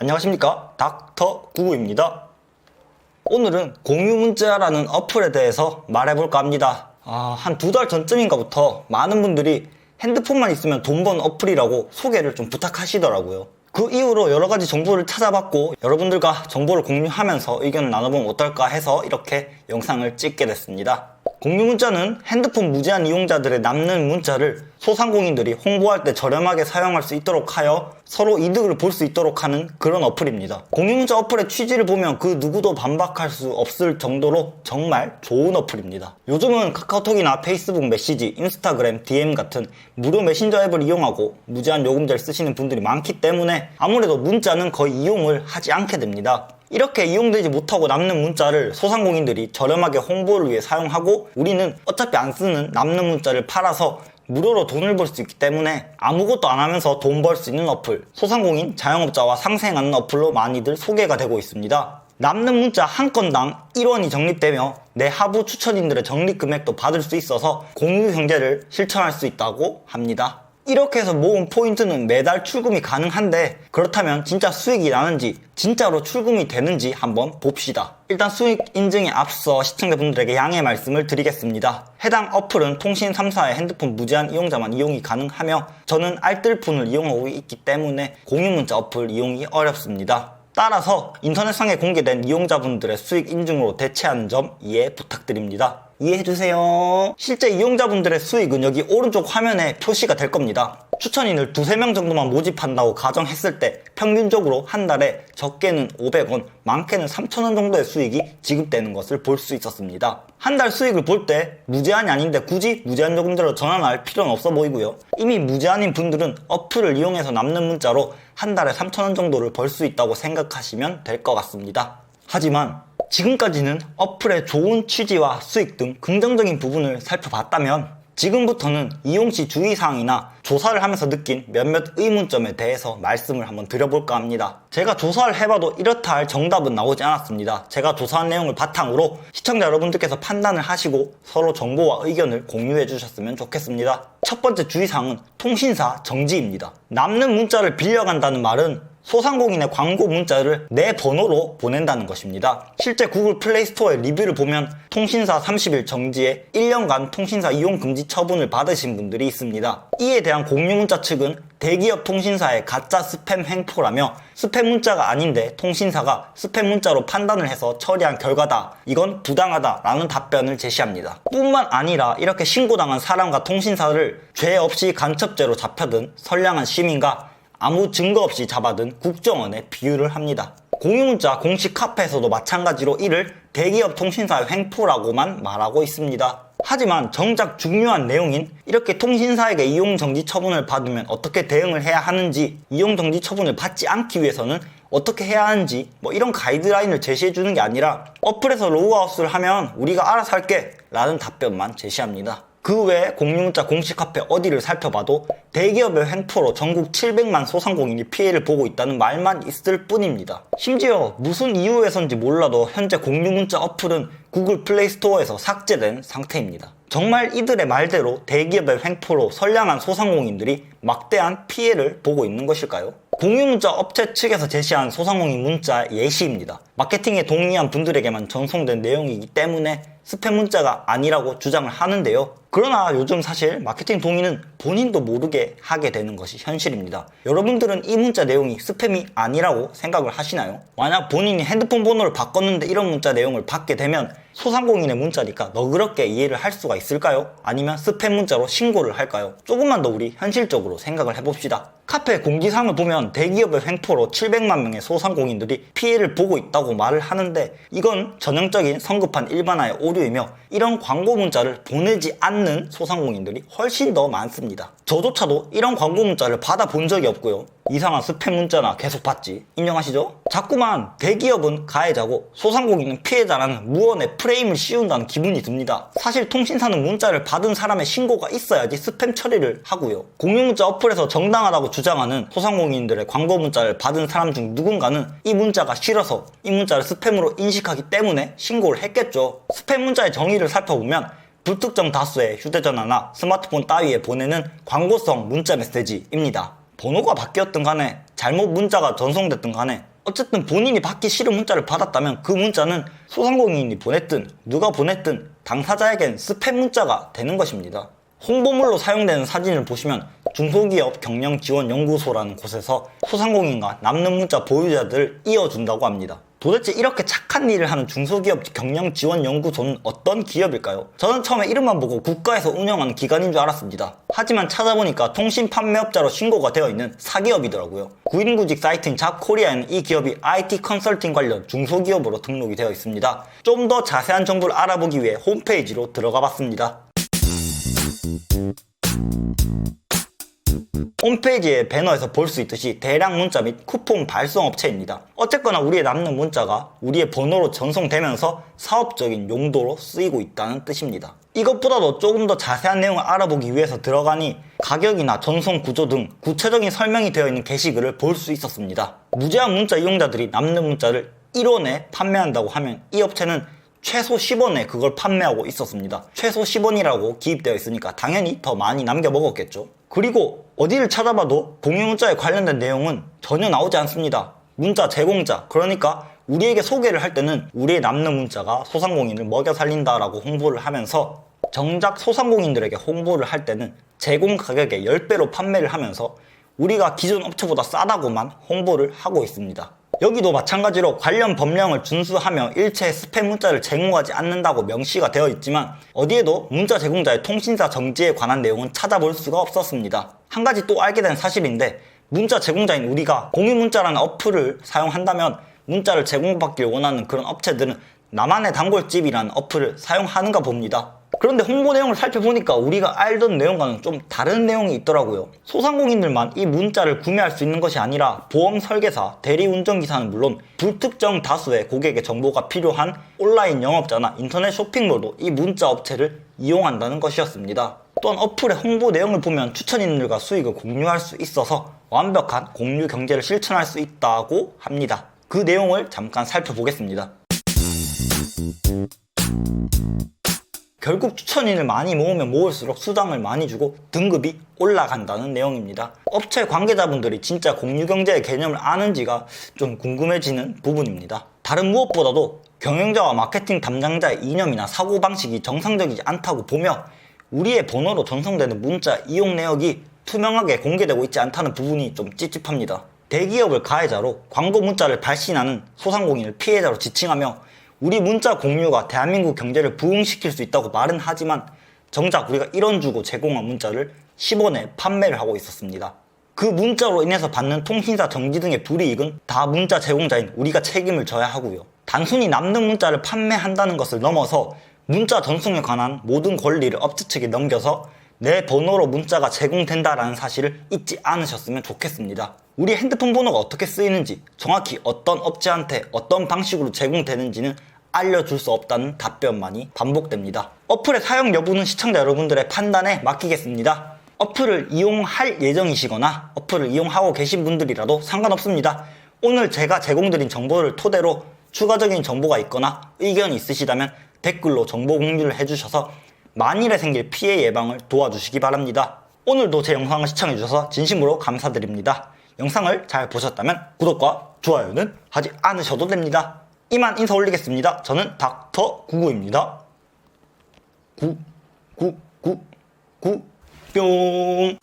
안녕하십니까, 닥터 구구입니다. 오늘은 공유문자라는 어플에 대해서 말해볼까 합니다. 한 2달 전쯤인가부터 많은 분들이 핸드폰만 있으면 돈 버는 어플이라고 소개를 좀 부탁하시더라고요. 그 이후로 여러가지 정보를 찾아봤고 여러분들과 정보를 공유하면서 의견을 나눠보면 어떨까 해서 이렇게 영상을 찍게 됐습니다. 공유문자는 핸드폰 무제한 이용자들의 남는 문자를 소상공인들이 홍보할 때 저렴하게 사용할 수 있도록 하여 서로 이득을 볼 수 있도록 하는 그런 어플입니다. 공유문자 어플의 취지를 보면 그 누구도 반박할 수 없을 정도로 정말 좋은 어플입니다. 요즘은 카카오톡이나 페이스북 메시지, 인스타그램, DM 같은 무료 메신저 앱을 이용하고 무제한 요금제를 쓰시는 분들이 많기 때문에 아무래도 문자는 거의 이용을 하지 않게 됩니다. 이렇게 이용되지 못하고 남는 문자를 소상공인들이 저렴하게 홍보를 위해 사용하고 우리는 어차피 안 쓰는 남는 문자를 팔아서 무료로 돈을 벌 수 있기 때문에 아무것도 안 하면서 돈 벌 수 있는 어플, 소상공인, 자영업자와 상생하는 어플로 많이들 소개가 되고 있습니다. 남는 문자 한 건당 1원이 적립되며 내 하부 추천인들의 적립 금액도 받을 수 있어서 공유 경제를 실천할 수 있다고 합니다. 이렇게 해서 모은 포인트는 매달 출금이 가능한데 그렇다면 진짜 수익이 나는지 진짜로 출금이 되는지 한번 봅시다. 일단 수익 인증에 앞서 시청자분들에게 양해 말씀을 드리겠습니다. 해당 어플은 통신 3사의 핸드폰 무제한 이용자만 이용이 가능하며 저는 알뜰폰을 이용하고 있기 때문에 공유문자 어플 이용이 어렵습니다. 따라서 인터넷상에 공개된 이용자분들의 수익 인증으로 대체하는 점 이해 부탁드립니다. 이해해주세요. 실제 이용자분들의 수익은 여기 오른쪽 화면에 표시가 될 겁니다. 추천인을 2~3명 정도만 모집한다고 가정했을 때 평균적으로 한 달에 적게는 500원, 많게는 3,000원 정도의 수익이 지급되는 것을 볼 수 있었습니다. 한 달 수익을 볼 때 무제한이 아닌데 굳이 무제한 요금제로 전환할 필요는 없어 보이고요. 이미 무제한인 분들은 어플을 이용해서 남는 문자로 한 달에 3,000원 정도를 벌 수 있다고 생각하시면 될 것 같습니다. 하지만 지금까지는 어플의 좋은 취지와 수익 등 긍정적인 부분을 살펴봤다면 지금부터는 이용시 주의사항이나 조사를 하면서 느낀 몇몇 의문점에 대해서 말씀을 한번 드려볼까 합니다. 제가 조사를 해봐도 이렇다 할 정답은 나오지 않았습니다. 제가 조사한 내용을 바탕으로 시청자 여러분들께서 판단을 하시고 서로 정보와 의견을 공유해 주셨으면 좋겠습니다. 첫 번째 주의사항은 통신사 정지입니다. 남는 문자를 빌려간다는 말은 소상공인의 광고 문자를 내 번호로 보낸다는 것입니다. 실제 구글 플레이 스토어의 리뷰를 보면 통신사 30일 정지에 1년간 통신사 이용 금지 처분을 받으신 분들이 있습니다. 이에 대한 공유 문자 측은 대기업 통신사의 가짜 스팸 횡포라며 스팸 문자가 아닌데 통신사가 스팸 문자로 판단을 해서 처리한 결과다. 이건 부당하다라는 답변을 제시합니다. 뿐만 아니라 이렇게 신고당한 사람과 통신사를 죄 없이 간첩죄로 잡혀든 선량한 시민과 아무 증거 없이 잡아든 국정원에 비유를 합니다. 공유문자 공식 카페에서도 마찬가지로 이를 대기업 통신사의 횡포라고만 말하고 있습니다. 하지만 정작 중요한 내용인 이렇게 통신사에게 이용정지 처분을 받으면 어떻게 대응을 해야 하는지, 이용정지 처분을 받지 않기 위해서는 어떻게 해야 하는지 이런 가이드라인을 제시해주는 게 아니라 어플에서 로그아웃을 하면 우리가 알아서 할게 라는 답변만 제시합니다. 그 외에 공유문자 공식 카페 어디를 살펴봐도 대기업의 횡포로 전국 700만 소상공인이 피해를 보고 있다는 말만 있을 뿐입니다. 심지어 무슨 이유에선지 몰라도 현재 공유문자 어플은 구글 플레이 스토어에서 삭제된 상태입니다. 정말 이들의 말대로 대기업의 횡포로 선량한 소상공인들이 막대한 피해를 보고 있는 것일까요? 공유문자 업체 측에서 제시한 소상공인 문자 예시입니다. 마케팅에 동의한 분들에게만 전송된 내용이기 때문에 스팸 문자가 아니라고 주장을 하는데요. 그러나 요즘 사실 마케팅 동의는 본인도 모르게 하게 되는 것이 현실입니다. 여러분들은 이 문자 내용이 스팸이 아니라고 생각을 하시나요? 만약 본인이 핸드폰 번호를 바꿨는데 이런 문자 내용을 받게 되면 소상공인의 문자니까 너그럽게 이해를 할 수가 있을까요? 아니면 스팸 문자로 신고를 할까요? 조금만 더 우리 현실적으로 생각을 해봅시다. 카페 공지사항을 보면 대기업의 횡포로 700만 명의 소상공인들이 피해를 보고 있다고 말을 하는데 이건 전형적인 성급한 일반화의 오류이며 이런 광고 문자를 보내지 않는 소상공인들이 훨씬 더 많습니다. 저조차도 이런 광고 문자를 받아본 적이 없고요. 이상한 스팸 문자나 계속 받지. 인정하시죠? 자꾸만 대기업은 가해자고 소상공인은 피해자라는 무언의 프레임을 씌운다는 기분이 듭니다. 사실 통신사는 문자를 받은 사람의 신고가 있어야지 스팸 처리를 하고요. 공유문자 어플에서 정당하다고 주장하는 소상공인들의 광고 문자를 받은 사람 중 누군가는 이 문자가 싫어서 이 문자를 스팸으로 인식하기 때문에 신고를 했겠죠. 스팸 문자의 정의를 살펴보면 불특정 다수의 휴대전화나 스마트폰 따위에 보내는 광고성 문자 메시지입니다. 번호가 바뀌었든 간에 잘못 문자가 전송됐든 간에 어쨌든 본인이 받기 싫은 문자를 받았다면 그 문자는 소상공인이 보냈든 누가 보냈든 당사자에겐 스팸 문자가 되는 것입니다. 홍보물로 사용되는 사진을 보시면 중소기업 경영지원연구소라는 곳에서 소상공인과 남는 문자 보유자들을 이어준다고 합니다. 도대체 이렇게 착한 일을 하는 중소기업 경영지원연구소는 어떤 기업일까요? 저는 처음에 이름만 보고 국가에서 운영하는 기관인 줄 알았습니다. 하지만 찾아보니까 통신판매업자로 신고가 되어 있는 사기업이더라고요. 구인구직 사이트인 잡코리아에는 이 기업이 IT 컨설팅 관련 중소기업으로 등록이 되어 있습니다. 좀 더 자세한 정보를 알아보기 위해 홈페이지로 들어가 봤습니다. 홈페이지의 배너에서 볼 수 있듯이 대량 문자 및 쿠폰 발송 업체입니다. 어쨌거나 우리의 남는 문자가 우리의 번호로 전송되면서 사업적인 용도로 쓰이고 있다는 뜻입니다. 이것보다도 조금 더 자세한 내용을 알아보기 위해서 들어가니 가격이나 전송 구조 등 구체적인 설명이 되어 있는 게시글을 볼 수 있었습니다. 무제한 문자 이용자들이 남는 문자를 1원에 판매한다고 하면 이 업체는 최소 10원에 그걸 판매하고 있었습니다. 최소 10원이라고 기입되어 있으니까 당연히 더 많이 남겨 먹었겠죠. 그리고 어디를 찾아봐도 공유문자에 관련된 내용은 전혀 나오지 않습니다. 문자 제공자, 그러니까 우리에게 소개를 할 때는 우리의 남는 문자가 소상공인을 먹여 살린다라고 홍보를 하면서 정작 소상공인들에게 홍보를 할 때는 제공 가격의 10배로 판매를 하면서 우리가 기존 업체보다 싸다고만 홍보를 하고 있습니다. 여기도 마찬가지로 관련 법령을 준수하며 일체의 스팸 문자를 제공하지 않는다고 명시가 되어 있지만 어디에도 문자 제공자의 통신사 정지에 관한 내용은 찾아볼 수가 없었습니다. 한 가지 또 알게 된 사실인데 문자 제공자인 우리가 공유문자라는 어플을 사용한다면 문자를 제공받길 원하는 그런 업체들은 나만의 단골집이라는 어플을 사용하는가 봅니다. 그런데 홍보 내용을 살펴보니까 우리가 알던 내용과는 좀 다른 내용이 있더라고요. 소상공인들만 이 문자를 구매할 수 있는 것이 아니라 보험 설계사, 대리운전기사는 물론 불특정 다수의 고객의 정보가 필요한 온라인 영업자나 인터넷 쇼핑몰도 이 문자 업체를 이용한다는 것이었습니다. 또한 어플의 홍보 내용을 보면 추천인들과 수익을 공유할 수 있어서 완벽한 공유 경제를 실천할 수 있다고 합니다. 그 내용을 잠깐 살펴보겠습니다. 결국 추천인을 많이 모으면 모을수록 수당을 많이 주고 등급이 올라간다는 내용입니다. 업체 관계자분들이 진짜 공유경제의 개념을 아는지가 좀 궁금해지는 부분입니다. 다른 무엇보다도 경영자와 마케팅 담당자의 이념이나 사고방식이 정상적이지 않다고 보며 우리의 번호로 전송되는 문자 이용 내역이 투명하게 공개되고 있지 않다는 부분이 좀 찝찝합니다. 대기업을 가해자로 광고 문자를 발신하는 소상공인을 피해자로 지칭하며 우리 문자 공유가 대한민국 경제를 부흥시킬 수 있다고 말은 하지만 정작 우리가 1원 주고 제공한 문자를 10원에 판매를 하고 있었습니다. 그 문자로 인해서 받는 통신사 정지 등의 불이익은 다 문자 제공자인 우리가 책임을 져야 하고요. 단순히 남는 문자를 판매한다는 것을 넘어서 문자 전송에 관한 모든 권리를 업체 측에 넘겨서 내 번호로 문자가 제공된다라는 사실을 잊지 않으셨으면 좋겠습니다. 우리 핸드폰 번호가 어떻게 쓰이는지, 정확히 어떤 업체한테 어떤 방식으로 제공되는지는 알려줄 수 없다는 답변만이 반복됩니다. 어플의 사용 여부는 시청자 여러분들의 판단에 맡기겠습니다. 어플을 이용할 예정이시거나 어플을 이용하고 계신 분들이라도 상관없습니다. 오늘 제가 제공드린 정보를 토대로 추가적인 정보가 있거나 의견이 있으시다면 댓글로 정보 공유를 해주셔서 만일에 생길 피해 예방을 도와주시기 바랍니다. 오늘도 제 영상을 시청해주셔서 진심으로 감사드립니다. 영상을 잘 보셨다면 구독과 좋아요는 하지 않으셔도 됩니다. 이만 인사 올리겠습니다. 저는 닥터99입니다. 뿅.